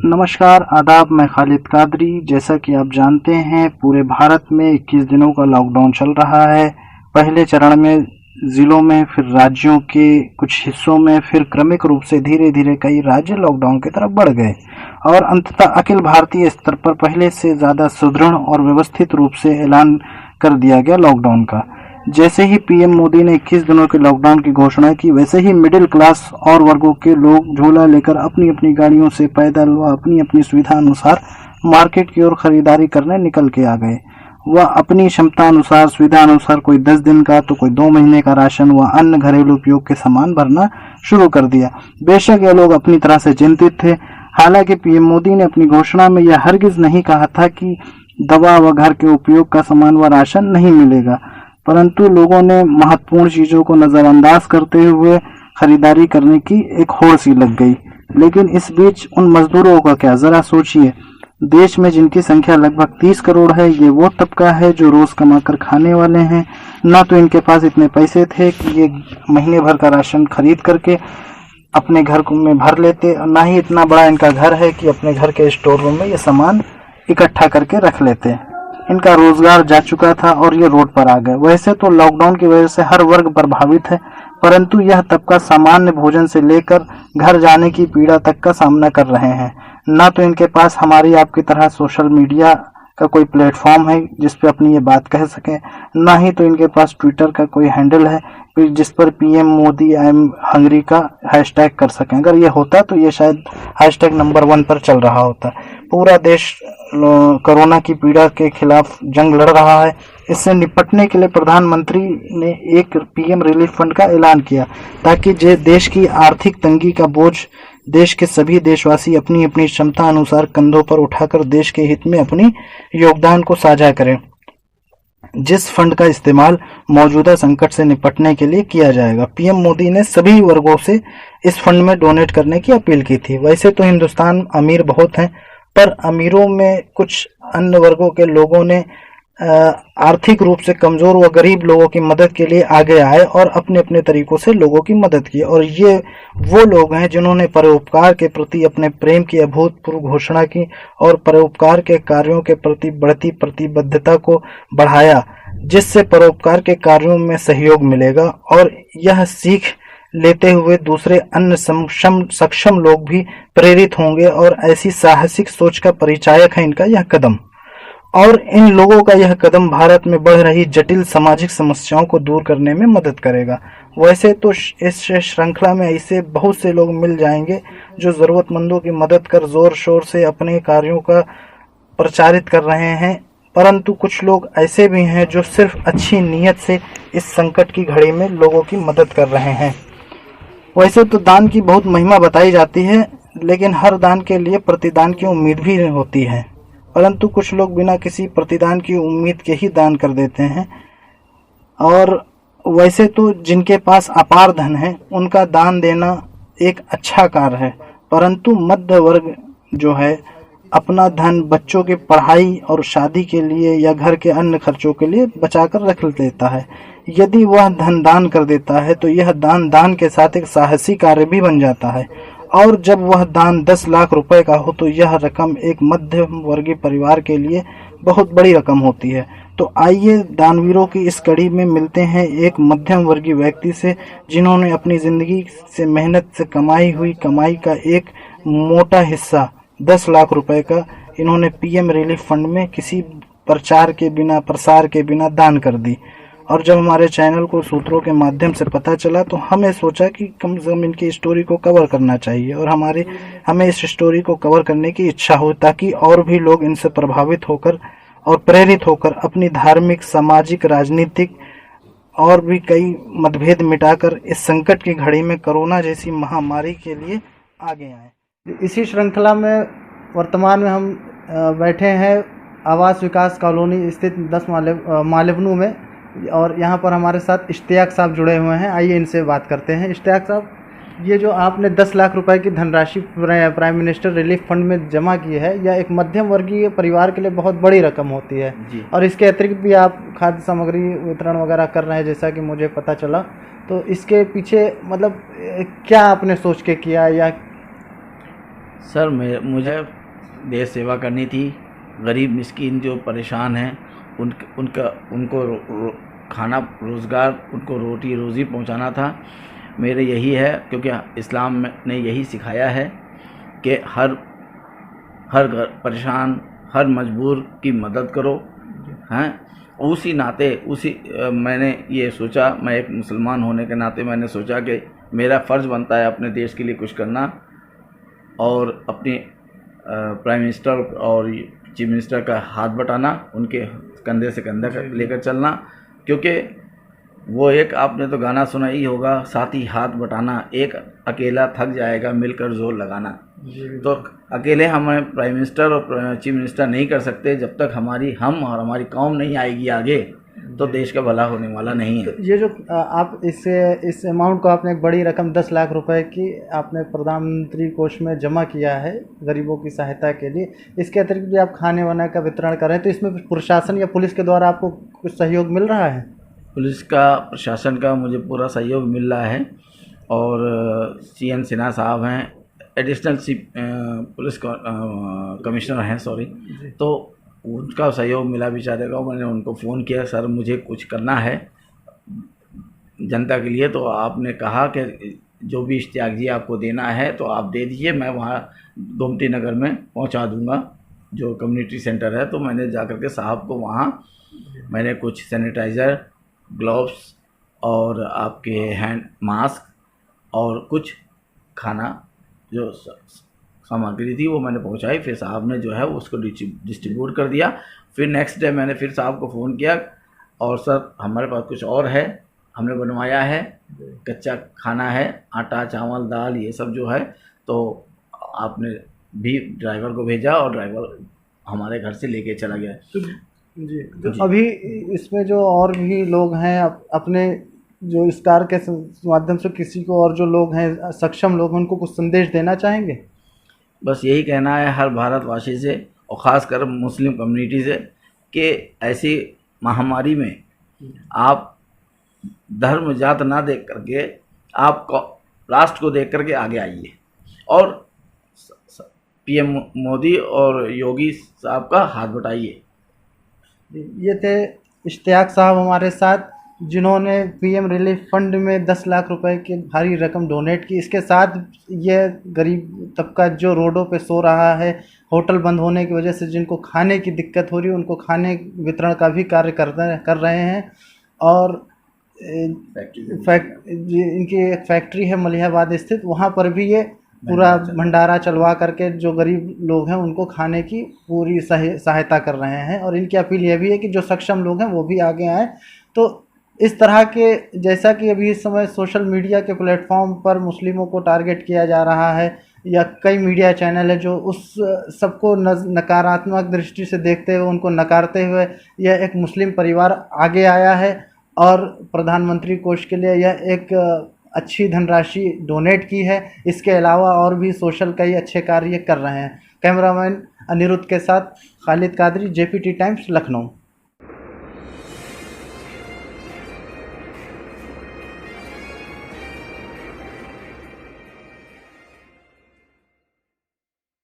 नमस्कार, आदाब। मैं खालिद कादरी। जैसा कि आप जानते हैं, पूरे भारत में 21 दिनों का लॉकडाउन चल रहा है। पहले चरण में ज़िलों में, फिर राज्यों के कुछ हिस्सों में, फिर क्रमिक रूप से धीरे-धीरे कई राज्य लॉकडाउन की तरफ बढ़ गए और अंततः अखिल भारतीय स्तर पर पहले से ज़्यादा सुदृढ़ और व्यवस्थित रूप से ऐलान कर दिया गया लॉकडाउन का। जैसे ही पीएम मोदी ने 21 दिनों के लॉकडाउन की घोषणा की, वैसे ही मिडिल क्लास और वर्गों के लोग झोला लेकर अपनी अपनी गाड़ियों से पैदल व अपनी अपनी सुविधा अनुसार मार्केट की ओर खरीदारी करने निकल के आ गए। वह अपनी क्षमता अनुसार, सुविधा अनुसार कोई 10 दिन का तो कोई 2 महीने का राशन व अन्य घरेलू उपयोग के सामान भरना शुरू कर दिया। बेशक ये लोग अपनी तरह से चिंतित थे। हालांकि पीएम मोदी ने अपनी घोषणा में यह हरगिज नहीं कहा था कि दवा व घर के उपयोग का सामान व राशन नहीं मिलेगा, परंतु लोगों ने महत्वपूर्ण चीजों को नजरअंदाज करते हुए खरीदारी करने की एक होड़ सी लग गई। लेकिन इस बीच उन मजदूरों का क्या, जरा सोचिए। देश में जिनकी संख्या लगभग 30 करोड़ है, ये वो तबका है जो रोज कमाकर खाने वाले हैं। न तो इनके पास इतने पैसे थे कि ये महीने भर का राशन खरीद करके अपने घर में भर लेते, और न ही इतना बड़ा इनका घर है कि अपने घर के स्टोर रूम में ये सामान इकट्ठा करके रख लेते। इनका रोजगार जा चुका था और ये रोड पर आ गए। वैसे तो लॉकडाउन की वजह से हर वर्ग प्रभावित है, परंतु यह तबका सामान्य भोजन से लेकर घर जाने की पीड़ा तक का सामना कर रहे हैं। न तो इनके पास हमारी आपकी तरह सोशल मीडिया का कोई प्लेटफॉर्म है जिस पे अपनी ये बात कह सकें, न ही तो इनके पास ट्विटर का कोई हैंडल है जिस पर PM Modi I am Hungary का हैशटैग कर सकें। अगर ये होता तो ये शायद हैशटैग नंबर 1 पर चल रहा होता। पूरा देश कोरोना की पीड़ा के खिलाफ जंग लड़ रहा है। इससे निपटने के लिए प्रधानमंत्री ने एक पीएम रिलीफ फंड का ऐलान किया ताकि देश की आर्थिक तंगी का बोझ देश के सभी देशवासी अपनी अपनी क्षमता अनुसार कंधों पर उठाकर देश के हित में अपनी योगदान को साझा करें, जिस फंड का इस्तेमाल मौजूदा संकट से निपटने के लिए किया जाएगा। पीएम मोदी ने सभी वर्गों से इस फंड में डोनेट करने की अपील की थी। वैसे तो हिंदुस्तान अमीर बहुत है, पर अमीरों में कुछ अन्य वर्गों के लोगों ने आर्थिक रूप से कमजोर व गरीब लोगों की मदद के लिए आगे आए और अपने अपने तरीकों से लोगों की मदद की। और ये वो लोग हैं जिन्होंने परोपकार के प्रति अपने प्रेम की अभूतपूर्व घोषणा की और परोपकार के कार्यों के प्रति बढ़ती प्रतिबद्धता को बढ़ाया, जिससे परोपकार के कार्यों में सहयोग मिलेगा और यह सीख लेते हुए दूसरे अन्य सक्षम लोग भी प्रेरित होंगे। और ऐसी साहसिक सोच का परिचायक है इनका यह कदम। और इन लोगों का यह कदम भारत में बढ़ रही जटिल सामाजिक समस्याओं को दूर करने में मदद करेगा। वैसे तो इस श्रृंखला में ऐसे बहुत से लोग मिल जाएंगे जो जरूरतमंदों की मदद कर जोर शोर से अपने कार्यों का प्रचारित कर रहे हैं, परंतु कुछ लोग ऐसे भी हैं जो सिर्फ अच्छी नीयत से इस संकट की घड़ी में लोगों की मदद कर रहे हैं। वैसे तो दान की बहुत महिमा बताई जाती है, लेकिन हर दान के लिए प्रतिदान की उम्मीद भी होती है, परंतु कुछ लोग बिना किसी प्रतिदान की उम्मीद के ही दान कर देते हैं। और वैसे तो जिनके पास अपार धन है उनका दान देना एक अच्छा कार्य है, परंतु मध्य वर्ग जो है अपना धन बच्चों की पढ़ाई और शादी के लिए या घर के अन्य खर्चों के लिए बचाकर रख लेता है। यदि वह धन दान कर देता है तो यह दान के साथ एक साहसी कार्य भी बन जाता है। और जब वह दान 10 लाख रुपए का हो तो यह रकम एक मध्यम वर्गीय परिवार के लिए बहुत बड़ी रकम होती है। तो आइए दानवीरों की इस कड़ी में मिलते हैं एक मध्यम वर्गीय व्यक्ति से, जिन्होंने अपनी जिंदगी से मेहनत से कमाई हुई कमाई का एक मोटा हिस्सा 10 लाख रुपए का इन्होंने पीएम रिलीफ फंड में किसी प्रचार के बिना, प्रसार के बिना दान कर दी। और जब हमारे चैनल को सूत्रों के माध्यम से पता चला तो हमें सोचा कि कम से कम इनकी स्टोरी को कवर करना चाहिए और हमें इस स्टोरी को कवर करने की इच्छा हो, ताकि और भी लोग इनसे प्रभावित होकर और प्रेरित होकर अपनी धार्मिक, सामाजिक, राजनीतिक और भी कई मतभेद मिटाकर इस संकट की घड़ी में कोरोना जैसी महामारी के लिए आगे आए। इसी श्रृंखला में वर्तमान में हम बैठे हैं आवास विकास कॉलोनी स्थित 10 मालेवनू में, और यहाँ पर हमारे साथ इश्तियाक साहब जुड़े हुए हैं। आइए इनसे बात करते हैं। इश्तियाक साहब, ये जो आपने 10 लाख रुपए की धनराशि प्राइम मिनिस्टर रिलीफ फंड में जमा की है, यह एक मध्यम वर्गीय परिवार के लिए बहुत बड़ी रकम होती है जी। और इसके अतिरिक्त भी आप खाद्य सामग्री वितरण वगैरह कर रहे हैं, जैसा कि मुझे पता चला। तो इसके पीछे मतलब क्या आपने सोच के किया, या सर मुझे देश सेवा करनी थी। गरीब मिस्कीन जो परेशान हैं उनको खाना रोज़गार, उनको रोटी रोज़ी पहुंचाना था। मेरे यही है, क्योंकि इस्लाम ने यही सिखाया है कि हर परेशान, हर मजबूर की मदद करो, हैं। उसी नाते मैंने ये सोचा, मैं एक मुसलमान होने के नाते मैंने सोचा कि मेरा फ़र्ज़ बनता है अपने देश के लिए कुछ करना और अपने प्राइम मिनिस्टर और चीफ मिनिस्टर का हाथ बटाना, उनके कंधे से कंधा लेकर चलना। क्योंकि वो एक, आपने तो गाना सुना ही होगा, साथी हाथ बटाना, एक अकेला थक जाएगा मिलकर जोर लगाना। तो अकेले हम प्राइम मिनिस्टर और चीफ मिनिस्टर नहीं कर सकते। जब तक हम और हमारी कौम नहीं आएगी आगे, तो देश का भला होने वाला नहीं है। तो ये जो आप इस अमाउंट को, आपने एक बड़ी रकम 10 लाख रुपए की आपने प्रधानमंत्री कोष में जमा किया है गरीबों की सहायता के लिए, इसके अतिरिक्त भी आप खाने वाने का वितरण कर रहे हैं, तो इसमें प्रशासन या पुलिस के द्वारा आपको कुछ सहयोग मिल रहा है? पुलिस का, प्रशासन का मुझे पूरा सहयोग मिल रहा है। और CN सिन्हा साहब हैं, एडिशनल पुलिस कमिश्नर हैं, सॉरी, तो उनका सहयोग मिला बेचारे को। मैंने उनको फ़ोन किया, सर मुझे कुछ करना है जनता के लिए। तो आपने कहा कि जो भी इश्तियाक जी आपको देना है तो आप दे दीजिए, मैं वहाँ गोमती नगर में पहुँचा दूँगा जो कम्युनिटी सेंटर है। तो मैंने जाकर के साहब को वहाँ मैंने कुछ सैनिटाइज़र, ग्लव्स और आपके हैंड मास्क और कुछ खाना जो सामग्री थी वो मैंने पहुंचाई। फिर साहब ने जो है उसको डिस्ट्रीब्यूट कर दिया। फिर नेक्स्ट डे मैंने फिर साहब को फ़ोन किया, और सर हमारे पास कुछ और है, हमने बनवाया है, कच्चा खाना है, आटा चावल दाल ये सब जो है। तो आपने भी ड्राइवर को भेजा और ड्राइवर हमारे घर से लेके चला गया। जी, तो अभी इसमें जो और भी लोग हैं अपने जो इस कार्य के माध्यम से किसी को, और जो लोग हैं सक्षम लोग, उनको कुछ संदेश देना चाहेंगे? बस यही कहना है हर भारतवासी से, और ख़ासकर मुस्लिम कम्युनिटी से, कि ऐसी महामारी में आप धर्म जात ना देख करके आप राष्ट्र को देख करके आगे आइए और PM मोदी और योगी साहब का हाथ बटाइए। ये थे इश्तियाक साहब हमारे साथ, जिन्होंने PM रिलीफ फंड में 10 लाख रुपए की भारी रकम डोनेट की। इसके साथ ये गरीब तबका जो रोडों पे सो रहा है, होटल बंद होने की वजह से जिनको खाने की दिक्कत हो रही है, उनको खाने वितरण का भी कार्य कर रहे हैं। और इनकी एक फैक्ट्री है मलिहाबाद स्थित, वहाँ पर भी ये पूरा भंडारा चलवा करके जो गरीब लोग हैं उनको खाने की पूरी सहायता कर रहे हैं। और इनकी अपील यह भी है कि जो सक्षम लोग हैं वो भी आगे आएँ। तो इस तरह के, जैसा कि अभी इस समय सोशल मीडिया के प्लेटफॉर्म पर मुस्लिमों को टारगेट किया जा रहा है, या कई मीडिया चैनल है जो उस सबको नकारात्मक दृष्टि से देखते हुए, उनको नकारते हुए, यह एक मुस्लिम परिवार आगे आया है और प्रधानमंत्री कोष के लिए यह एक अच्छी धनराशि डोनेट की है। इसके अलावा और भी सोशल कई अच्छे कार्य कर रहे हैं। कैमरामैन अनिरुद्ध के साथ खालिद कादरी, JPT टाइम्स, लखनऊ।